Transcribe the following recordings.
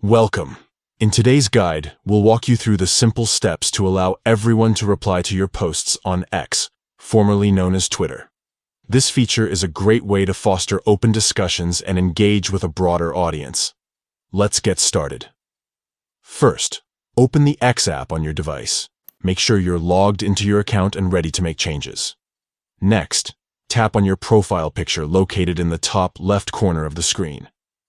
Welcome. In today's guide, we'll walk you through the simple steps to allow everyone to reply to your posts on X, formerly known as Twitter. This feature is a great way to foster open discussions and engage with a broader audience. Let's get started. First, open the X app on your device. Make sure you're logged into your account and ready to make changes. Next, tap on your profile picture located in the top left corner of the screen.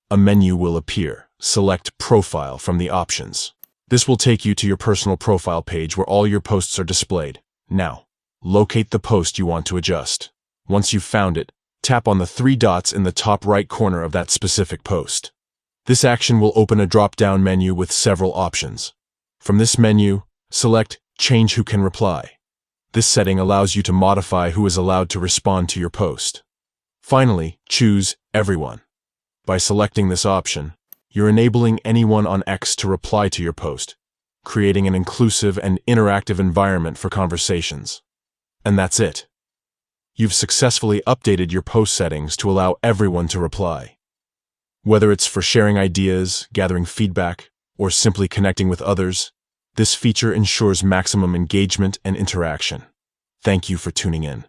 A menu will appear. Select Profile from the options. This will take you to your personal profile page where all your posts are displayed. Now, locate the post you want to adjust. Once you've found it, tap on the three dots in the top right corner of that specific post. This action will open a drop-down menu with several options. From this menu, select Change Who Can Reply. This setting allows you to modify who is allowed to respond to your post. Finally, choose Everyone. By selecting this option, you're enabling anyone on X to reply to your post, creating an inclusive and interactive environment for conversations. And that's it. You've successfully updated your post settings to allow everyone to reply. Whether it's for sharing ideas, gathering feedback, or simply connecting with others, this feature ensures maximum engagement and interaction. Thank you for tuning in.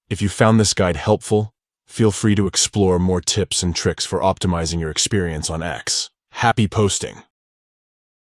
If you found this guide helpful, feel free to explore more tips and tricks for optimizing your experience on X. Happy posting!